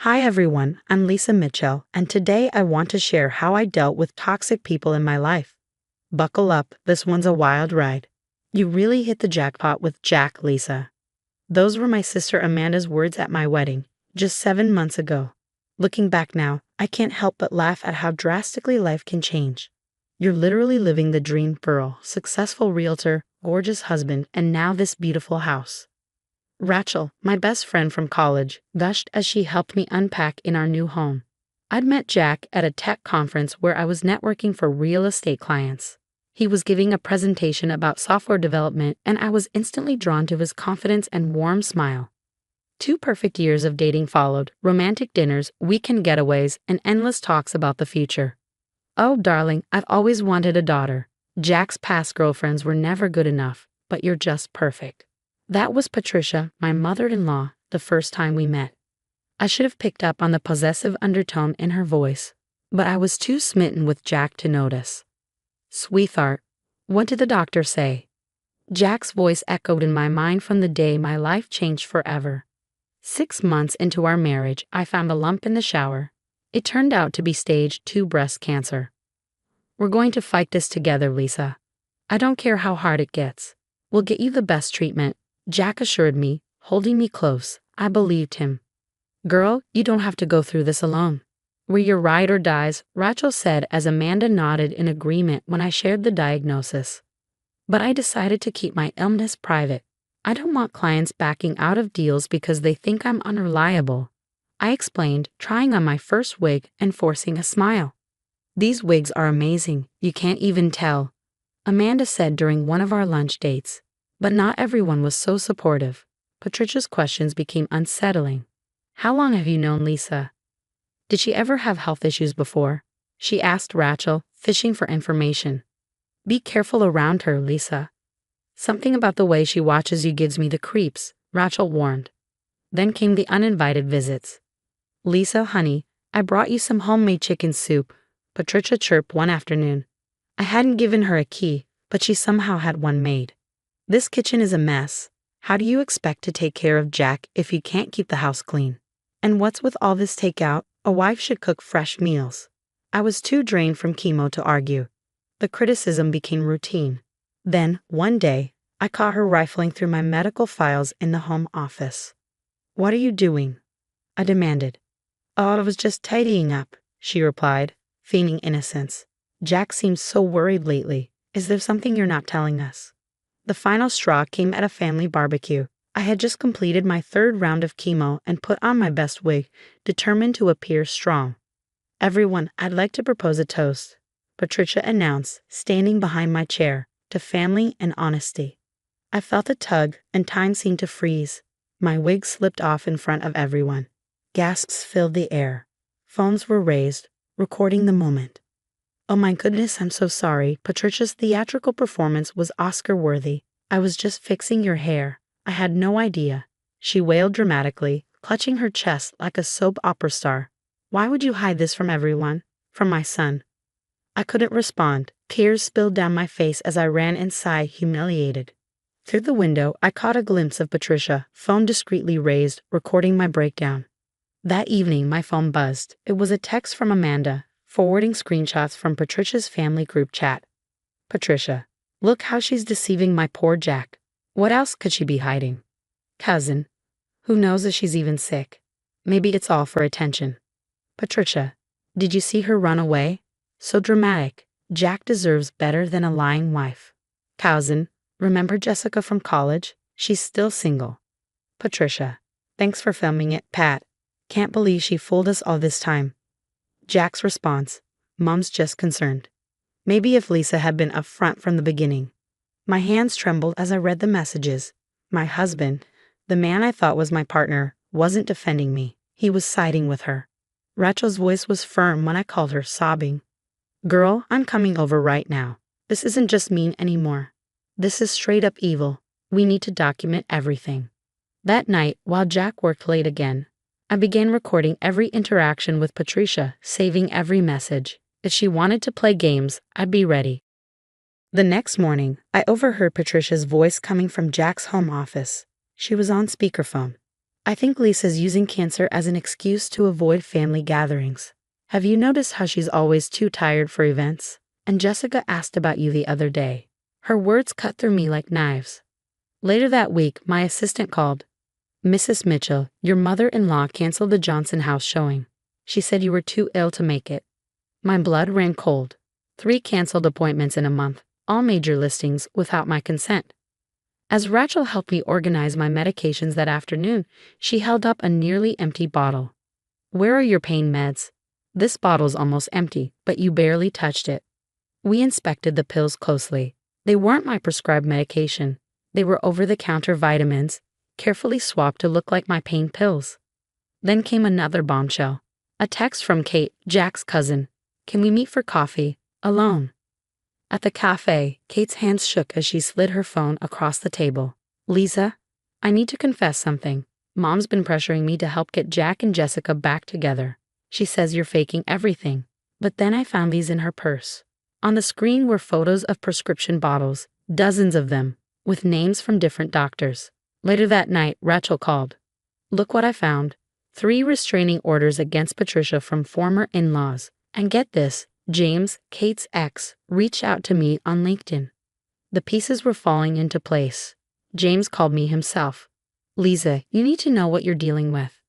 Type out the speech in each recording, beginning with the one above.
Hi everyone, I'm Lisa Mitchell, and today I want to share how I dealt with toxic people in my life. Buckle up, this one's a wild ride. You really hit the jackpot with Jack, Lisa. Those were my sister Amanda's words at my wedding, just 7 months ago. Looking back now, I can't help but laugh at how drastically life can change. You're literally living the dream girl, successful realtor, gorgeous husband, and now this beautiful house. Rachel, my best friend from college, gushed as she helped me unpack in our new home. I'd met Jack at a tech conference where I was networking for real estate clients. He was giving a presentation about software development, and I was instantly drawn to his confidence and warm smile. 2 perfect years of dating followed: romantic dinners, weekend getaways, and endless talks about the future. Oh, darling, I've always wanted a daughter. Jack's past girlfriends were never good enough, but you're just perfect. That was Patricia, my mother-in-law, the first time we met. I should have picked up on the possessive undertone in her voice, but I was too smitten with Jack to notice. Sweetheart, what did the doctor say? Jack's voice echoed in my mind from the day my life changed forever. 6 months into our marriage, I found a lump in the shower. It turned out to be stage 2 breast cancer. We're going to fight this together, Lisa. I don't care how hard it gets. We'll get you the best treatment, Jack assured me, holding me close. I believed him. Girl, you don't have to go through this alone. We're your ride or dies, Rachel said as Amanda nodded in agreement when I shared the diagnosis. But I decided to keep my illness private. I don't want clients backing out of deals because they think I'm unreliable. I explained, trying on my first wig and forcing a smile. These wigs are amazing, you can't even tell, Amanda said during one of our lunch dates. But not everyone was so supportive. Patricia's questions became unsettling. How long have you known Lisa? Did she ever have health issues before? She asked Rachel, fishing for information. Be careful around her, Lisa. Something about the way she watches you gives me the creeps, Rachel warned. Then came the uninvited visits. Lisa, honey, I brought you some homemade chicken soup, Patricia chirped one afternoon. I hadn't given her a key, but she somehow had one made. This kitchen is a mess. How do you expect to take care of Jack if you can't keep the house clean? And what's with all this takeout? A wife should cook fresh meals. I was too drained from chemo to argue. The criticism became routine. Then, one day, I caught her rifling through my medical files in the home office. What are you doing? I demanded. Oh, I was just tidying up, she replied, feigning innocence. Jack seems so worried lately. Is there something you're not telling us? The final straw came at a family barbecue. I had just completed my 3rd round of chemo and put on my best wig, determined to appear strong. Everyone, I'd like to propose a toast, Patricia announced, standing behind my chair, to family and honesty. I felt a tug, and time seemed to freeze. My wig slipped off in front of everyone. Gasps filled the air. Phones were raised, recording the moment. Oh my goodness, I'm so sorry. Patricia's theatrical performance was Oscar-worthy. I was just fixing your hair. I had no idea. She wailed dramatically, clutching her chest like a soap opera star. Why would you hide this from everyone? From my son? I couldn't respond. Tears spilled down my face as I ran inside, humiliated. Through the window, I caught a glimpse of Patricia, phone discreetly raised, recording my breakdown. That evening, my phone buzzed. It was a text from Amanda, forwarding screenshots from Patricia's family group chat. Patricia, look how she's deceiving my poor Jack. What else could she be hiding? Cousin, who knows if she's even sick? Maybe it's all for attention. Patricia, did you see her run away? So dramatic. Jack deserves better than a lying wife. Cousin, remember Jessica from college? She's still single. Patricia, thanks for filming it, Pat. Can't believe she fooled us all this time. Jack's response, Mom's just concerned. Maybe if Lisa had been upfront from the beginning. My hands trembled as I read the messages. My husband, the man I thought was my partner, wasn't defending me. He was siding with her. Rachel's voice was firm when I called her, sobbing. Girl, I'm coming over right now. This isn't just mean anymore. This is straight up evil. We need to document everything. That night, while Jack worked late again, I began recording every interaction with Patricia, saving every message. If she wanted to play games, I'd be ready. The next morning, I overheard Patricia's voice coming from Jack's home office. She was on speakerphone. I think Lisa's using cancer as an excuse to avoid family gatherings. Have you noticed how she's always too tired for events? And Jessica asked about you the other day. Her words cut through me like knives. Later that week, my assistant called. Mrs. Mitchell, your mother-in-law canceled the Johnson House showing. She said you were too ill to make it. My blood ran cold. 3 canceled appointments in a month, all major listings without my consent. As Rachel helped me organize my medications that afternoon, she held up a nearly empty bottle. Where are your pain meds? This bottle's almost empty, but you barely touched it. We inspected the pills closely. They weren't my prescribed medication. They were over-the-counter vitamins, carefully swapped to look like my pain pills. Then came another bombshell. A text from Kate, Jack's cousin. Can we meet for coffee? Alone. At the cafe, Kate's hands shook as she slid her phone across the table. Lisa, I need to confess something. Mom's been pressuring me to help get Jack and Jessica back together. She says you're faking everything. But then I found these in her purse. On the screen were photos of prescription bottles, dozens of them, with names from different doctors. Later that night, Rachel called. Look what I found. 3 restraining orders against Patricia from former in-laws. And get this, James, Kate's ex, reached out to me on LinkedIn. The pieces were falling into place. James called me himself. Lisa, you need to know what you're dealing with.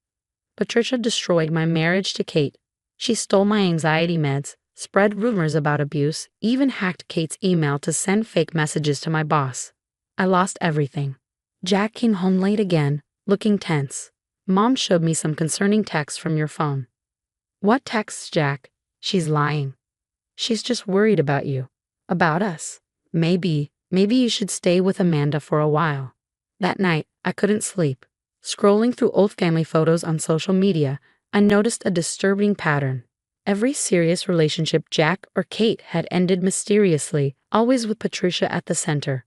Patricia destroyed my marriage to Kate. She stole my anxiety meds, spread rumors about abuse, even hacked Kate's email to send fake messages to my boss. I lost everything. Jack came home late again, looking tense. Mom showed me some concerning texts from your phone. What texts, Jack? She's lying. She's just worried about you. About us. Maybe you should stay with Amanda for a while. That night, I couldn't sleep. Scrolling through old family photos on social media, I noticed a disturbing pattern. Every serious relationship Jack or Kate had ended mysteriously, always with Patricia at the center.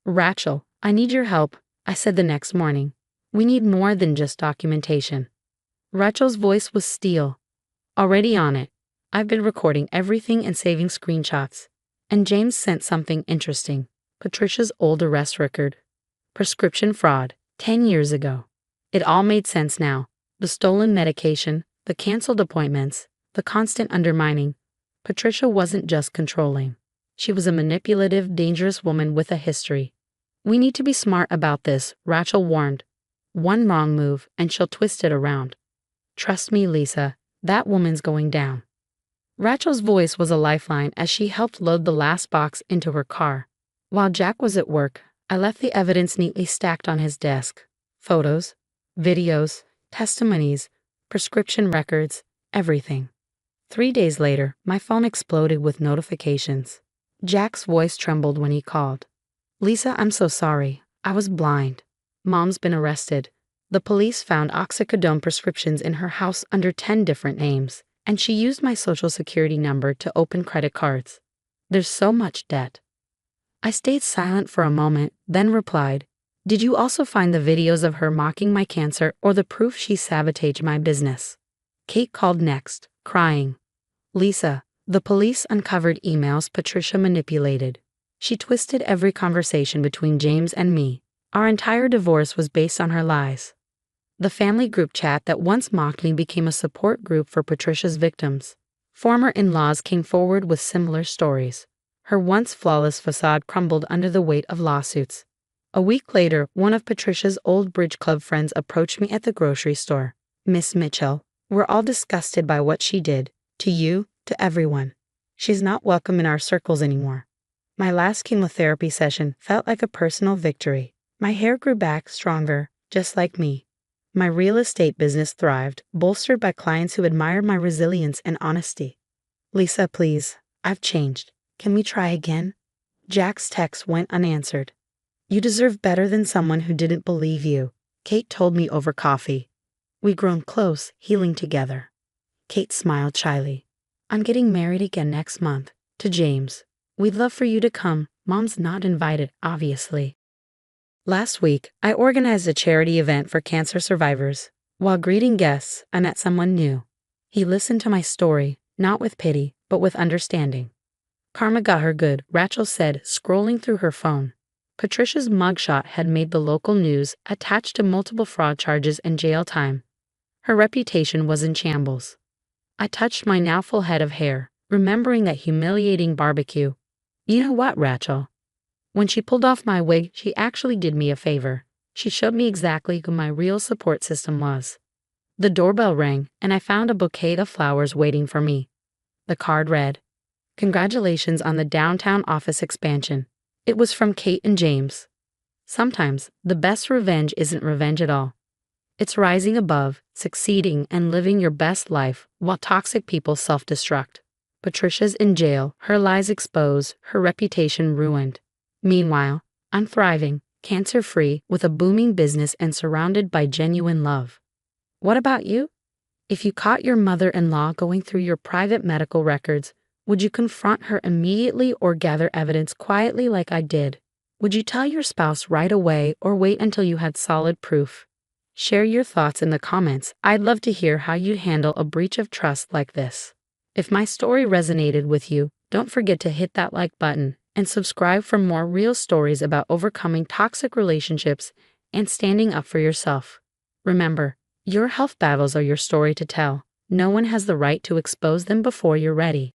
Rachel, I need your help, I said the next morning. We need more than just documentation. Rachel's voice was steel. Already on it. I've been recording everything and saving screenshots. And James sent something interesting. Patricia's old arrest record. Prescription fraud, 10 years ago. It all made sense now. The stolen medication, the canceled appointments, the constant undermining. Patricia wasn't just controlling. She was a manipulative, dangerous woman with a history. We need to be smart about this, Rachel warned. One wrong move, and she'll twist it around. Trust me, Lisa, that woman's going down. Rachel's voice was a lifeline as she helped load the last box into her car. While Jack was at work, I left the evidence neatly stacked on his desk. Photos, videos, testimonies, prescription records, everything. 3 days later, my phone exploded with notifications. Jack's voice trembled when he called. Lisa, I'm so sorry. I was blind. Mom's been arrested. The police found oxycodone prescriptions in her house under 10 different names, and she used my social security number to open credit cards. There's so much debt. I stayed silent for a moment, then replied, Did you also find the videos of her mocking my cancer or the proof she sabotaged my business? Kate called next, crying. Lisa, the police uncovered emails Patricia manipulated. She twisted every conversation between James and me. Our entire divorce was based on her lies. The family group chat that once mocked me became a support group for Patricia's victims. Former in-laws came forward with similar stories. Her once flawless facade crumbled under the weight of lawsuits. A week later, one of Patricia's old bridge club friends approached me at the grocery store. Miss Mitchell, we're all disgusted by what she did. To you, to everyone. She's not welcome in our circles anymore. My last chemotherapy session felt like a personal victory. My hair grew back stronger, just like me. My real estate business thrived, bolstered by clients who admired my resilience and honesty. Lisa, please, I've changed. Can we try again? Jack's text went unanswered. You deserve better than someone who didn't believe you, Kate told me over coffee. We'd grown close, healing together. Kate smiled shyly. I'm getting married again next month, to James. We'd love for you to come. Mom's not invited, obviously. Last week, I organized a charity event for cancer survivors. While greeting guests, I met someone new. He listened to my story, not with pity, but with understanding. Karma got her good, Rachel said, scrolling through her phone. Patricia's mugshot had made the local news, attached to multiple fraud charges and jail time. Her reputation was in shambles. I touched my now full head of hair, remembering that humiliating barbecue. You know what, Rachel? When she pulled off my wig, she actually did me a favor. She showed me exactly who my real support system was. The doorbell rang, and I found a bouquet of flowers waiting for me. The card read, "Congratulations on the downtown office expansion." It was from Kate and James. Sometimes, the best revenge isn't revenge at all. It's rising above, succeeding, and living your best life while toxic people self-destruct. Patricia's in jail, her lies exposed, her reputation ruined. Meanwhile, I'm thriving, cancer-free, with a booming business and surrounded by genuine love. What about you? If you caught your mother-in-law going through your private medical records, would you confront her immediately or gather evidence quietly like I did? Would you tell your spouse right away or wait until you had solid proof? Share your thoughts in the comments. I'd love to hear how you handle a breach of trust like this. If my story resonated with you, don't forget to hit that like button and subscribe for more real stories about overcoming toxic relationships and standing up for yourself. Remember, your health battles are your story to tell. No one has the right to expose them before you're ready.